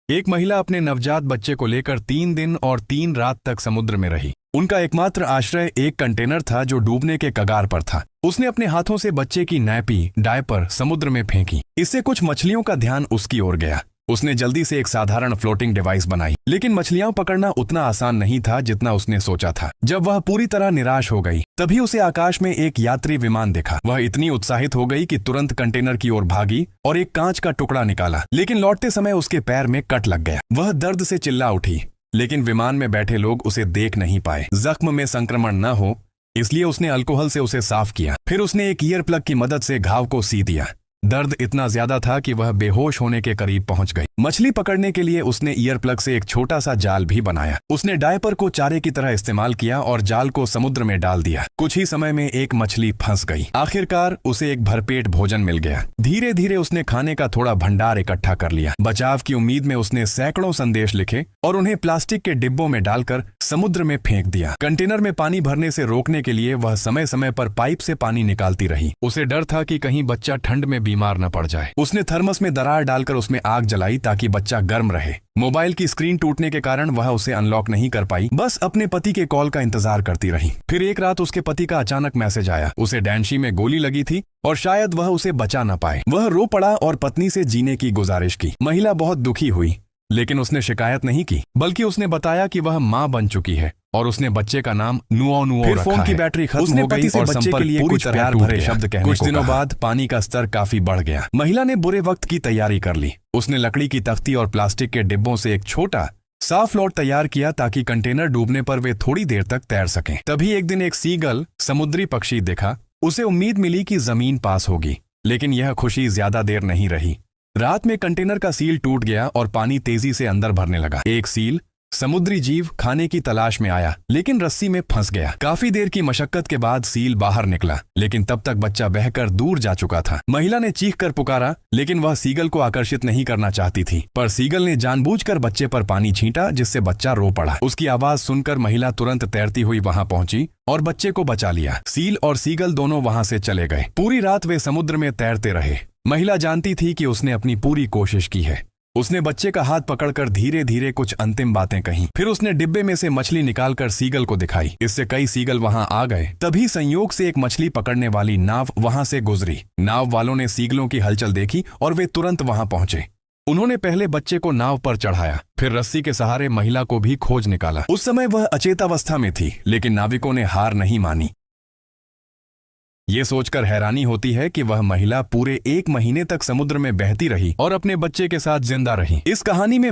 एक महिला अपने नवजात बच्चे को लेकर 3 दिन और 3 रात तक समुद्र में रही। उनका एकमात्र आश्रय एक कंटेनर था जो डूबने के कगार पर था। उसने अपने हाथों से बच्चे की नैपी डायपर समुद्र में फेंकी। इससे कुछ मछलियों का ध्यान उसकी ओर गया। उसने जल्दी से एक साधारण फ्लोटिंग डिवाइस बनाई, लेकिन मछलियां पकड़ना उतना आसान नहीं था जितना उसने सोचा था। जब वह पूरी तरह निराश हो गई, तभी उसे आकाश में एक यात्री विमान दिखा। वह इतनी उत्साहित हो गई कि तुरंत कंटेनर की ओर भागी और एक कांच का टुकड़ा निकाला, लेकिन लौटते समय उसके पैर में कट लग गया। वह दर्द से चिल्ला उठी, लेकिन विमान में बैठे लोग उसे देख नहीं पाए। जख्म में संक्रमण न हो इसलिए उसने अल्कोहल से उसे साफ किया। फिर उसने एक ईयर प्लग की मदद से घाव को सी दिया। दर्द इतना ज्यादा था कि वह बेहोश होने के करीब पहुंच गई। मछली पकड़ने के लिए उसने ईयर प्लग से एक छोटा सा जाल भी बनाया। उसने डायपर को चारे की तरह इस्तेमाल किया और जाल को समुद्र में डाल दिया। कुछ ही समय में एक मछली फंस गई। आखिरकार उसे एक भरपेट भोजन मिल गया। धीरे धीरे उसने खाने का थोड़ा भंडार इकट्ठा कर लिया। बचाव की उम्मीद में उसने सैकड़ों संदेश लिखे और उन्हें प्लास्टिक के डिब्बों में डालकर समुद्र में फेंक दिया। कंटेनर में पानी भरने से रोकने के लिए वह समय समय पर पाइप से पानी निकालती रही। उसे डर था कि कहीं बच्चा ठंड में बीमार न पड़ जाए। उसने थर्मस में दरार डालकर उसमें आग जलाई ताकि बच्चा गर्म रहे। मोबाइल की स्क्रीन टूटने के कारण वह उसे अनलॉक नहीं कर पाई, बस अपने पति के कॉल का इंतजार करती रही। फिर एक रात उसके पति का अचानक मैसेज आया। उसे डैंशी में गोली लगी थी और शायद वह उसे बचा न पाए। वह रो पड़ा और पत्नी से जीने की गुजारिश की। महिला बहुत दुखी हुई, लेकिन उसने शिकायत नहीं की, बल्कि उसने बताया कि वह मां बन चुकी है और उसने बच्चे का नाम नुओ नुओ रखा है। फोन की बैटरी खत्म हो गई और बच्चे के लिए कुछ प्यार भरे शब्द कहने कुछ दिनों बाद पानी का स्तर काफी बढ़ गया। महिला ने बुरे वक्त की तैयारी कर ली। उसने लकड़ी की तख्ती और प्लास्टिक के डिब्बों से एक छोटा साफ लॉट तैयार किया ताकि कंटेनर डूबने पर वे थोड़ी देर तक तैर सकें। तभी एक दिन एक सीगल समुद्री पक्षी दिखा। उसे उम्मीद मिली कि जमीन पास होगी, लेकिन यह खुशी ज्यादा देर नहीं रही। रात में कंटेनर का सील टूट गया और पानी तेजी से अंदर भरने लगा। एक सील समुद्री जीव खाने की तलाश में आया, लेकिन रस्सी में फंस गया। काफी देर की मशक्कत के बाद सील बाहर निकला, लेकिन तब तक बच्चा बहकर दूर जा चुका था। महिला ने चीख कर पुकारा, लेकिन वह सीगल को आकर्षित नहीं करना चाहती थी। पर सीगल ने जानबूझकर बच्चे पर पानी छींटा, जिससे बच्चा रो पड़ा। उसकी आवाज सुनकर महिला तुरंत तैरती हुई वहां पहुंची और बच्चे को बचा लिया। सील और सीगल दोनों वहां से चले गए। पूरी रात वे समुद्र में तैरते रहे। महिला जानती थी कि उसने अपनी पूरी कोशिश की है। उसने बच्चे का हाथ पकड़कर धीरे धीरे कुछ अंतिम बातें कहीं। फिर उसने डिब्बे में से मछली निकालकर सीगल को दिखाई। इससे कई सीगल वहां आ गए। तभी संयोग से एक मछली पकड़ने वाली नाव वहां से गुजरी। नाव वालों ने सीगलों की हलचल देखी और वे तुरंत वहां पहुंचे। उन्होंने पहले बच्चे को नाव पर चढ़ाया, फिर रस्सी के सहारे महिला को भी खोज निकाला। उस समय वह अचेतावस्था में थी, लेकिन नाविकों ने हार नहीं मानी। ये सोचकर हैरानी होती है कि वह महिला पूरे 1 महीने तक समुद्र में बहती रही और अपने बच्चे के साथ जिंदा रही। इस कहानी में